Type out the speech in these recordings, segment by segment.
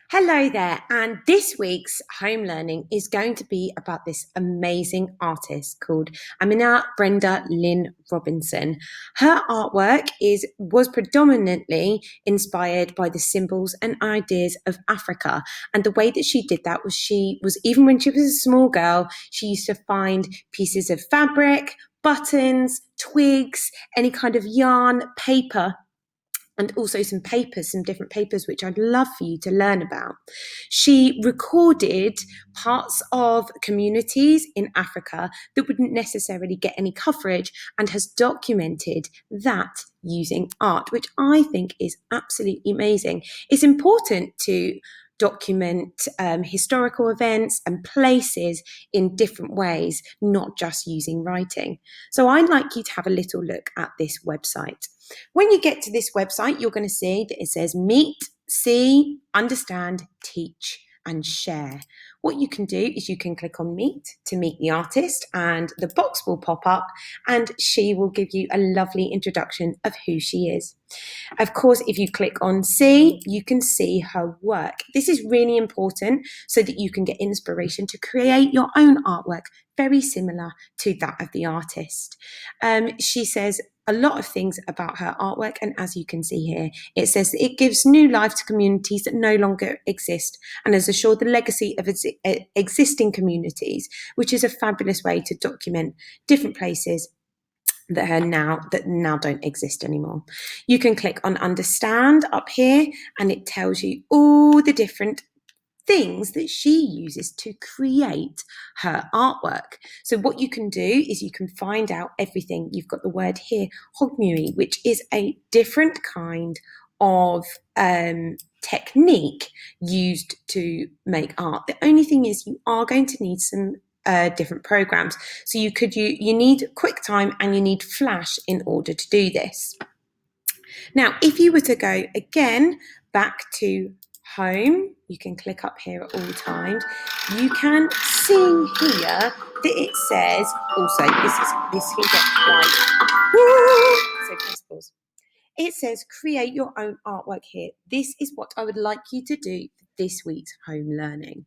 Hello there, and this week's home learning is going to be about this amazing artist called Aminah Brenda Lynn Robinson. Her artwork was predominantly inspired by the symbols and ideas of Africa, and the way that she did that was even when she was a small girl, she used to find pieces of fabric, buttons, twigs, any kind of yarn, paper, and also some different papers, which I'd love for you to learn about. She recorded parts of communities in Africa that wouldn't necessarily get any coverage and has documented that using art, which I think is absolutely amazing. It's important to document historical events and places in different ways, not just using writing. So I'd like you to have a little look at this website. When you get to this website, you're going to see that it says meet, see, understand, teach, and share. What you can do is you can click on meet to meet the artist, and the box will pop up and she will give you a lovely introduction of who she is. Of course, if you click on see, you can see her work. This is really important so that you can get inspiration to create your own artwork, very similar to that of the artist. She says a lot of things about her artwork, and as you can see here, it says that it gives new life to communities that no longer exist and has assured the legacy of existing communities, which is a fabulous way to document different places that now don't exist anymore. You can click on understand up here, and it tells you all the different things that she uses to create her artwork. So what you can do is you can find out everything. You've got the word here, hogmui, which is a different kind of technique used to make art. The only thing is you are going to need some different programs. So you need QuickTime and you need Flash in order to do this. Now, if you were to go again back to home, you can click up here at all times. You can see here that it says also this will get quite so press pause. It says create your own artwork here. This is what I would like you to do for this week's home learning.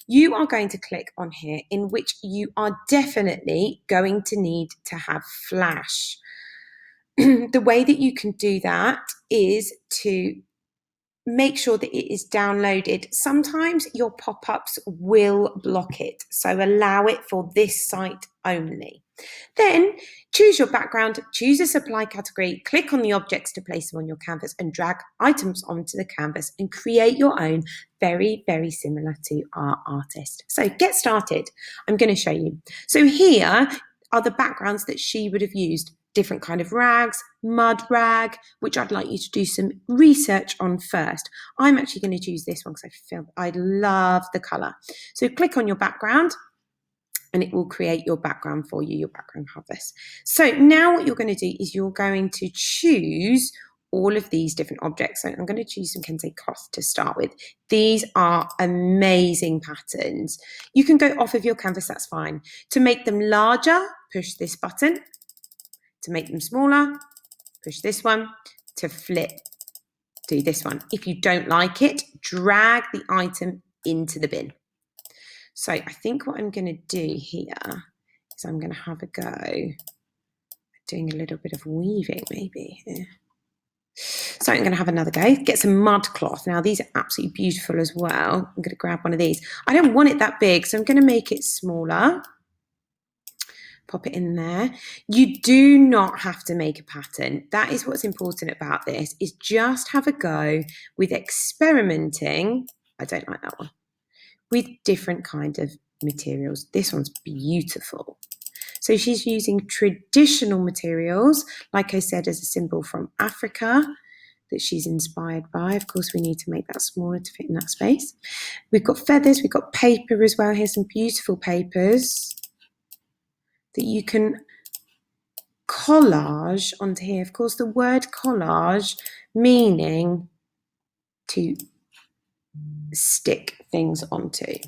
You are going to click on here, in which you are definitely going to need to have Flash. The way that you can do that is to make sure that it is downloaded. Sometimes your pop-ups will block it, so allow it for this site only. Then choose your background, choose a supply category, click on the objects to place them on your canvas and drag items onto the canvas and create your own, very, very similar to our artist. So get started. I'm going to show you. So here are the backgrounds that she would have used. Different kind of rags, mud rag, which I'd like you to do some research on first. I'm actually going to choose this one because I love the colour. So click on your background and it will create your background for you, your background harvest. So now what you're going to do is you're going to choose all of these different objects. So I'm going to choose some kente cloth to start with. These are amazing patterns. You can go off of your canvas, that's fine. To make them larger, push this button. To make them smaller, push this one. To flip, do this one. If you don't like it, drag the item into the bin. So I think what I'm going to do here is I'm going to have a go doing a little bit of weaving maybe here. So I'm going to have another go. Get some mud cloth. Now these are absolutely beautiful as well. I'm going to grab one of these. I don't want it that big, so I'm going to make it smaller. Pop it in there. You do not have to make a pattern. That is what's important about this, is just have a go with experimenting. I don't like that one. With different kind of materials. This one's beautiful. So she's using traditional materials, like I said, as a symbol from Africa that she's inspired by. Of course, we need to make that smaller to fit in that space. We've got feathers, we've got paper as well. Here's some beautiful papers that you can collage onto here. Of course, the word collage meaning to stick things onto.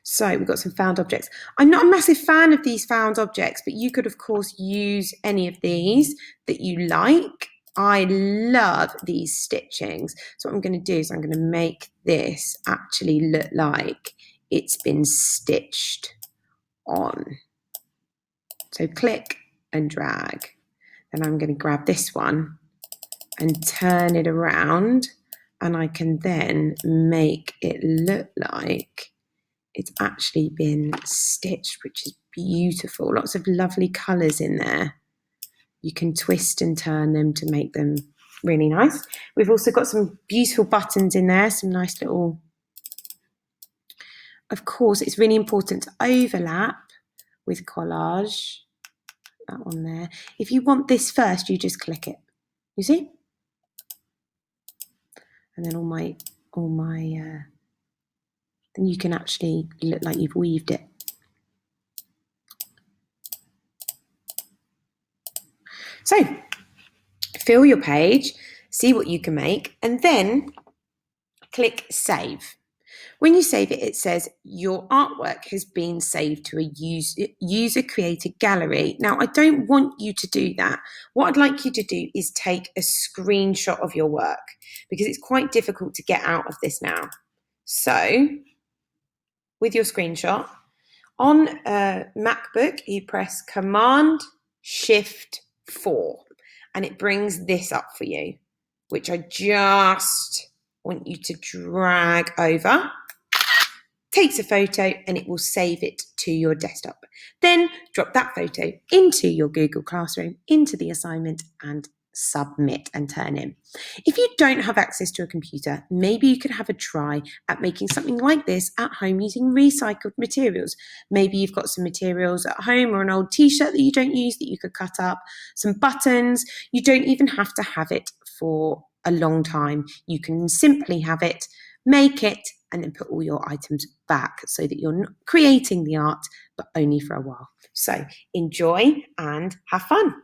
So we've got some found objects. I'm not a massive fan of these found objects, but you could, of course, use any of these that you like. I love these stitchings. So what I'm going to do is I'm going to make this actually look like it's been stitched on. So click and drag. Then I'm going to grab this one and turn it around, and I can then make it look like it's actually been stitched, which is beautiful. Lots of lovely colours in there. You can twist and turn them to make them really nice. We've also got some beautiful buttons in there, some nice little... Of course, it's really important to overlap with collage. That one there. If you want this first, you just click it. You see? And then then you can actually look like you've weaved it. So, fill your page, see what you can make, and then click Save. When you save it, it says your artwork has been saved to a user-created gallery. Now, I don't want you to do that. What I'd like you to do is take a screenshot of your work, because it's quite difficult to get out of this now. So, with your screenshot, on a MacBook, you press Command-Shift-4, and it brings this up for you, which I just want you to drag over. Takes a photo and it will save it to your desktop. Then drop that photo into your Google Classroom, into the assignment, and submit and turn in. If you don't have access to a computer, maybe you could have a try at making something like this at home using recycled materials. Maybe you've got some materials at home, or an old t-shirt that you don't use that you could cut up, some buttons. You don't even have to have it for a long time. You can simply have it, make it, and then put all your items back so that you're not creating the art, but only for a while. So enjoy and have fun.